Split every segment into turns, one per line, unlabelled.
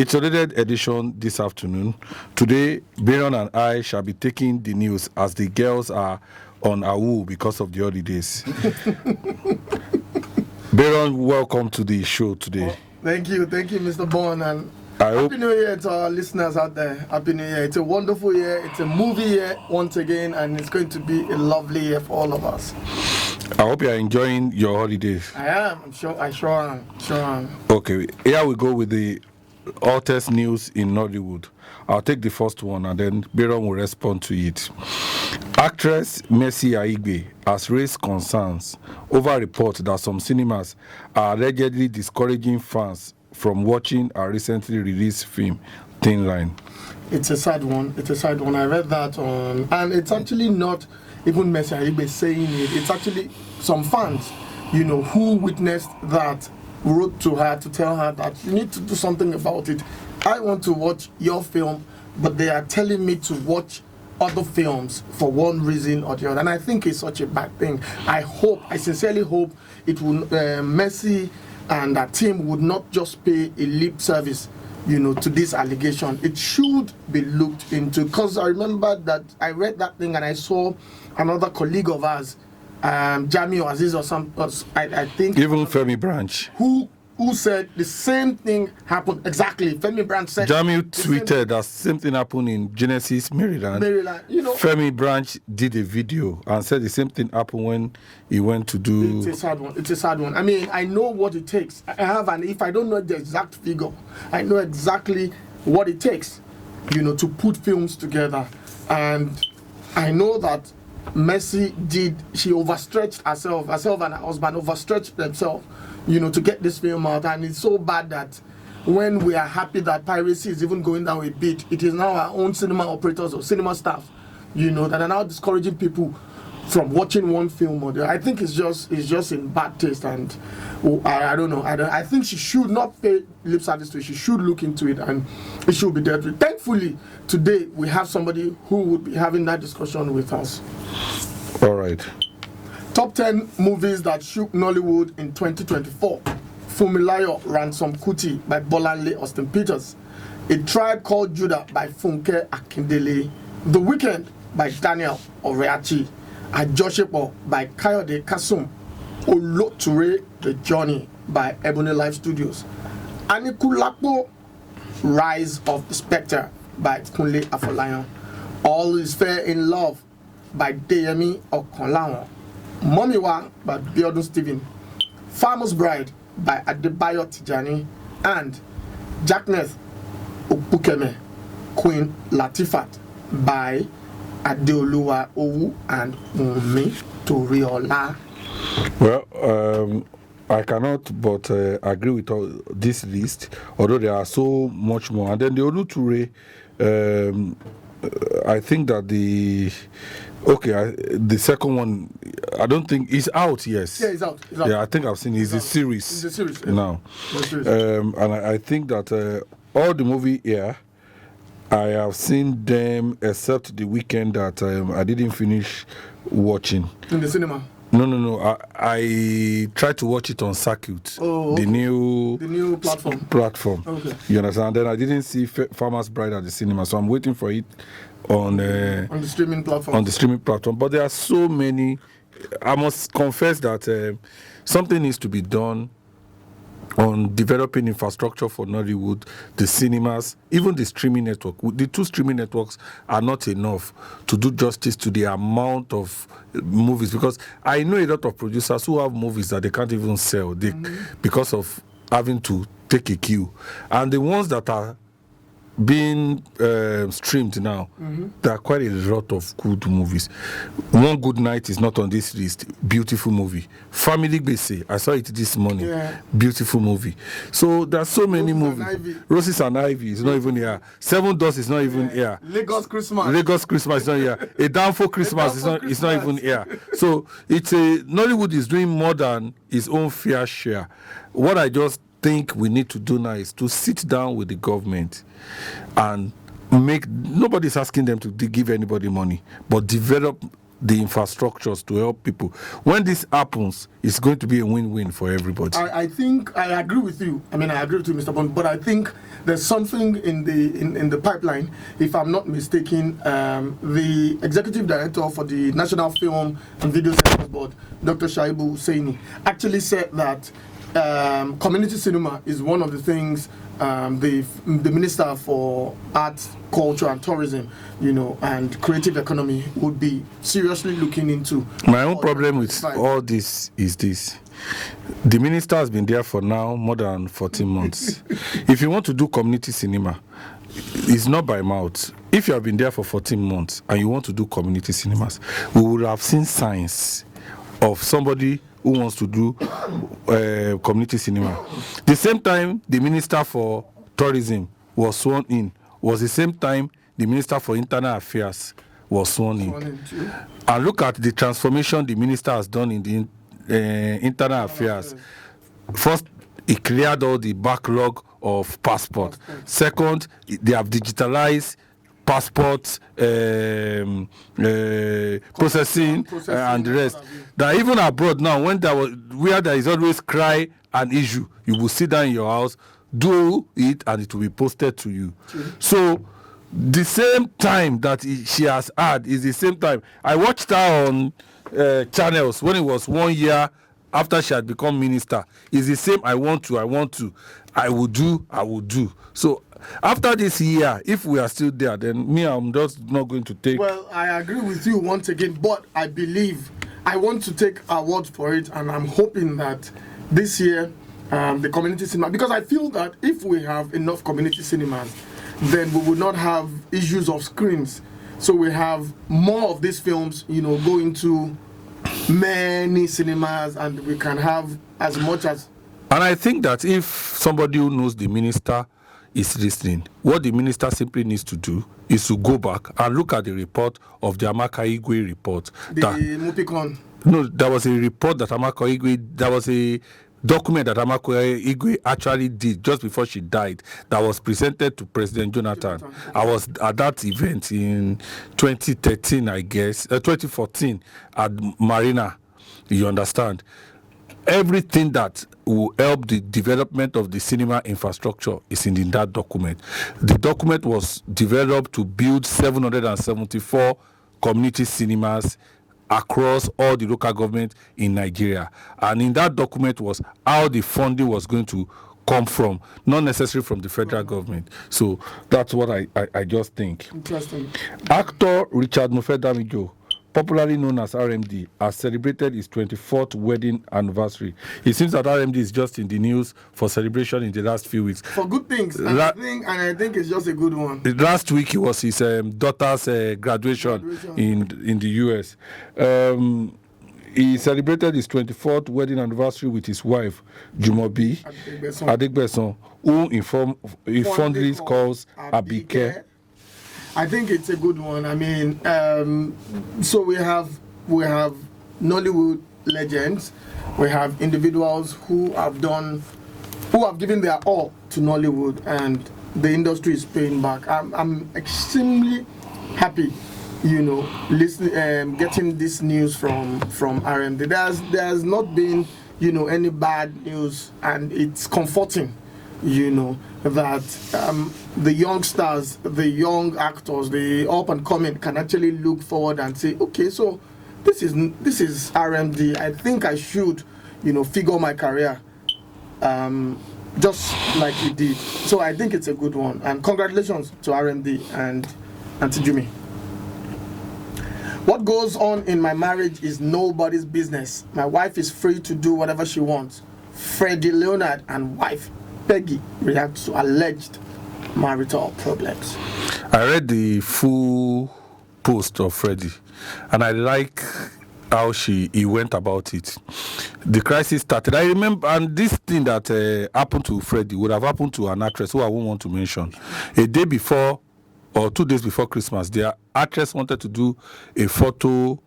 Consolidated edition this afternoon. Today, Baron and I shall be taking the news as the girls are on Awu because of the holidays. Baron, welcome to the show today.
Thank you, Mr. Bond, and
Happy
New Year to our listeners out there. Happy New Year. It's a wonderful year. It's a movie year once again, and it's going to be a lovely year for all of us.
I hope you are enjoying your holidays.
I am. I sure am.
Okay, here we go with the hottest news in Nollywood. I'll take the first one and then Baron will respond to it. Actress Mercy Aigbe has raised concerns over reports that some cinemas are allegedly discouraging fans from watching a recently released film, Thin Line.
It's a sad one. I read that and it's actually not even Mercy Aigbe saying it. It's actually some fans, who witnessed that, wrote to her to tell her that you need to do something about it. I want to watch your film, but they are telling me to watch other films for one reason or the other. And I think it's such a bad thing. I sincerely hope it will, Mercy and her team would not just pay a lip service, to this allegation. It should be looked into, because I remember that I read that thing and I saw another colleague of ours, Jami or Aziz or some, I think.
Even Femi Branch.
Who said the same thing happened exactly. Femi Branch said.
Jami tweeted that same thing happened in Genesis, Maryland. Femi Branch did a video and said the same thing happened when he went to do.
It's a sad one. I mean, I know what it takes. If I don't know the exact figure, I know exactly what it takes, to put films together. And I know that Mercy she overstretched herself and her husband overstretched themselves, to get this film out. And it's so bad that when we are happy that piracy is even going down a bit, it is now our own cinema operators or cinema staff, that are now discouraging people from watching one film or the other. I think it's just in bad taste, and I don't know. I think she should not pay lip service to it. She should look into it, and it should be dealt with. Thankfully, today we have somebody who would be having that discussion with us.
All right.
Top 10 movies that shook Nollywood in 2024. Fumilayo Ransom Kuti by Bolanle Austin Peters. A Tribe Called Judah by Funke Akindele. The Weekend by Daniel Oreachi. Ajoshepo by Kayode Kasum. Oloture The Journey by Ebony Life Studios. Anikulapo Rise of the Spectre by Kunle Afolayan. All Is Fair in Love by Deyemi Okonlawon. Momiwa by Biodun Stephen. Farmer's Bride by Adebayo Tijani. And Jackneth Opukeme, Queen Latifat by Adeoluwa Owu and Umi Toriola.
Well, I cannot but agree with this list, although there are so much more. And then the Oluture, I think that the second one, I don't think is out. Yes.
Yeah, it's out.
Yeah, I think I've seen it. It's a series.
It's a series yeah.
Now. And I think that all the movie here, I have seen them except the Weekend that I didn't finish watching.
In the cinema?
No. I tried to watch it on Circuit.
Oh, okay.
The new
platform. Okay.
You understand? Then I didn't see Farmer's Bride at the cinema, so I'm waiting for it on the
streaming platform.
But there are so many. I must confess that something needs to be done on developing infrastructure for Nollywood, the cinemas, even the streaming network. The two streaming networks are not enough to do justice to the amount of movies, because I know a lot of producers who have movies that they can't even sell because of having to take a queue. And the ones that are being streamed now, there are quite a lot of good movies. One Good Night is not on this list. Beautiful movie. Family Base, I saw it this morning. Yeah. Beautiful movie. So there are so many movies. Roses and Ivy is not even here. Seven Doors is not even here.
Lagos Christmas
is not here. A Downfall Christmas is not even here. So Nollywood is doing more than its own fair share. What I just think we need to do now is to sit down with the government and nobody's asking them to give anybody money, but develop the infrastructures to help people. When this happens, it's going to be a win-win for everybody.
I think I agree with you. I mean, I agree with you, Mr. Bond, but I think there's something in the pipeline. If I'm not mistaken, the executive director for the National Film and Video Centers Board, Dr. Shaibu Hussaini, actually said that community cinema is one of the things the Minister for Arts, Culture and Tourism, and Creative Economy would be seriously looking into.
My own problem with all this is this. The minister has been there for now more than 14 months. If you want to do community cinema, it's not by mouth. If you have been there for 14 months and you want to do community cinemas, we would have seen signs of somebody who wants to do community cinema. The same time the Minister for Tourism was sworn in was the same time the Minister for Internal Affairs was sworn in. And look at the transformation the minister has done in the Internal Affairs. First, he cleared all the backlog of passport. Second, they have digitalized passports, processing, and the rest. That even abroad now, when where there is always cry and issue, you will sit down in your house, do it, and it will be posted to you. So the same time that she has had is the same time. I watched her on channels when it was 1 year after she had become minister. It's the same. I will do. So after this year, if we are still there, then I'm just not going to take.
Well, I agree with you once again, but I believe I want to take a word for it, and I'm hoping that this year the community cinema, because I feel that if we have enough community cinemas, then we will not have issues of screens. So we have more of these films, go into many cinemas, and we can have as much as.
And I think that if somebody who knows the minister is listening, what the minister simply needs to do is to go back and look at the report of the Amaka Igwe report.
The Mupicon.
No, there was a report that Amaka Igwe, there was a document that Amaka Igwe actually did just before she died that was presented to President Jonathan. I was at that event in 2013, I guess, 2014 at Marina. You understand? Everything that will help the development of the cinema infrastructure is in that document. The document was developed to build 774 community cinemas across all the local governments in Nigeria. And in that document was how the funding was going to come from, not necessarily from the federal government. So that's what I just think.
Interesting.
Actor Richard Mofedamijo, popularly known as RMD, has celebrated his 24th wedding anniversary. It seems that RMD is just in the news for celebration in the last few weeks.
For good things, I think it's just a good one.
Last week, it was his daughter's graduation in the US. He celebrated his 24th wedding anniversary with his wife, Jumobi Adegbeson, who he fondly calls Abike.
I think it's a good one. I mean, so we have Nollywood legends. We have individuals who have given their all to Nollywood, and the industry is paying back. I'm extremely happy, listening, getting this news from RMD. There's not been, any bad news, and it's comforting. That the youngsters, the young actors, the up and coming can actually look forward and say, okay, so this is RMD. I think I should, figure my career just like he did. So I think it's a good one. And congratulations to RMD and to Jimmy. What goes on in my marriage is nobody's business. My wife is free to do whatever she wants. Freddie Leonard and wife Peggy reacts to alleged marital problems.
I read the full post of Freddie, and I like how he went about it. The crisis started. I remember, and this thing that happened to Freddie would have happened to an actress who I won't want to mention. A day before or 2 days before Christmas, the actress wanted to do a photo,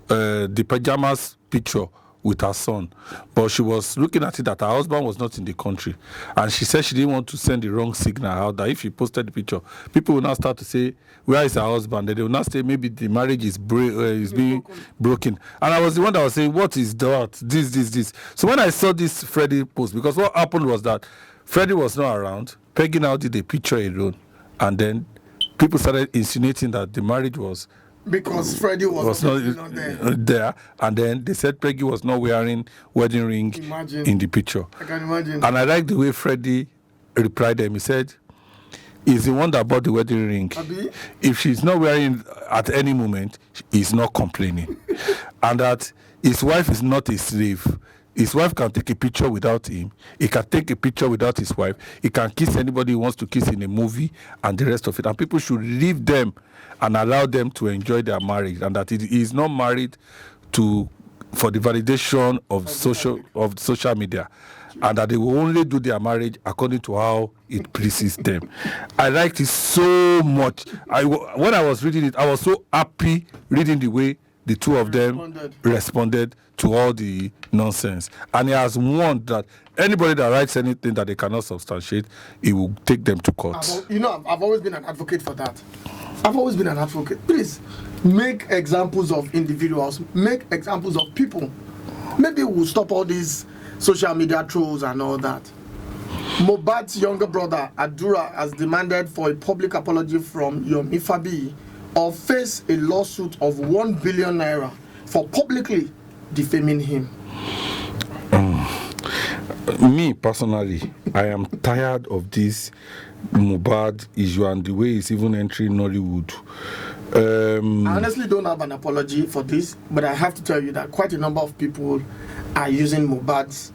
the pajamas picture with her son, but she was looking at it that her husband was not in the country, and she said she didn't want to send the wrong signal out, that if she posted the picture, people will now start to say, where is her husband? Then they will now say maybe the marriage is being broken. And I was the one that was saying, what is that? This. So when I saw this Freddie post, because what happened was that Freddie was not around, Peggy now did a picture alone, and then people started insinuating that the marriage was
because Freddie was not
there, and then they said Peggy was not wearing wedding ring in the picture.
I can imagine.
And I like the way Freddie replied them. He said, "He's the one that bought the wedding ring. If she's not wearing it at any moment, he's not complaining, and that his wife is not a slave." His wife can take a picture without him. He can take a picture without his wife. He can kiss anybody he wants to kiss in a movie and the rest of it. And people should leave them and allow them to enjoy their marriage. And that he is not married for the validation of social media. And that they will only do their marriage according to how it pleases them. I liked it so much. When I was reading it, I was so happy reading the way the two of them responded to all the nonsense. And he has warned that anybody that writes anything that they cannot substantiate, he will take them to court.
I've always been an advocate for that. I've always been an advocate. Please, make examples of individuals, make examples of people. Maybe we'll stop all these social media trolls and all that. Mohbad's younger brother, Adura, has demanded for a public apology from Yomi Fabi or face a lawsuit of 1 billion naira for publicly defaming him.
Me personally, I am tired of this Mohbad issue and the way it's even entering Nollywood.
I honestly don't have an apology for this, but I have to tell you that quite a number of people are using Mohbad's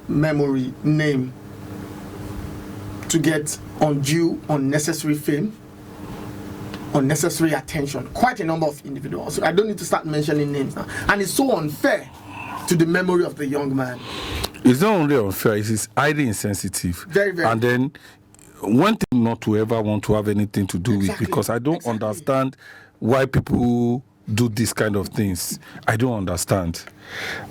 memory name to get undue, unnecessary fame, unnecessary attention. Quite a number of individuals. So I don't need to start mentioning names now. And it's so unfair to the memory of the young man.
It's not only unfair, it is highly insensitive.
Very, very.
And then one thing not to ever want to have anything to do with, because I don't understand why people do this kind of things. I don't understand.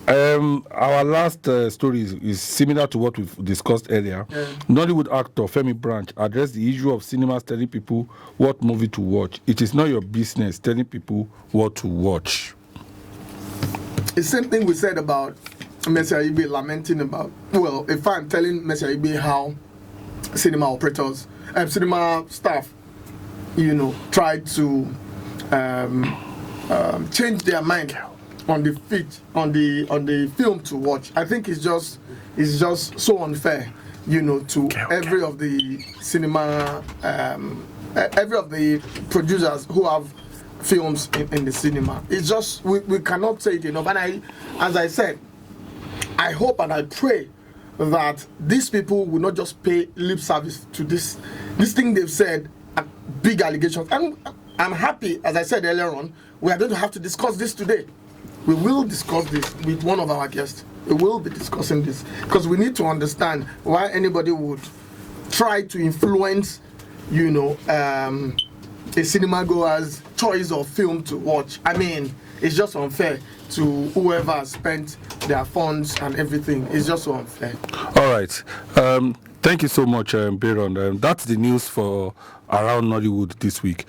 Our last story is similar to what we've discussed earlier. Nollywood actor Femi Branch addressed the issue of cinemas telling people what movie to watch. It is not your business telling people what to watch.
The same thing we said about Messi Aigbe lamenting about, well, if I'm telling Messi Aigbe how cinema operators, cinema staff, tried to change their mind on the film to watch. I think it's just so unfair, to every of the cinema, every of the producers who have films in the cinema. It's just we cannot say it enough. And as I said, I hope and I pray that these people will not just pay lip service to this thing they've said, big allegations. And I'm happy, as I said earlier on, we are going to have to discuss this today. We will discuss this with one of our guests. We will be discussing this because we need to understand why anybody would try to influence, a cinema goer's choice of film to watch. I mean, it's just unfair to whoever has spent their funds and everything. It's just so unfair.
All right. Thank you so much, Baron. That's the news for around Nollywood this week.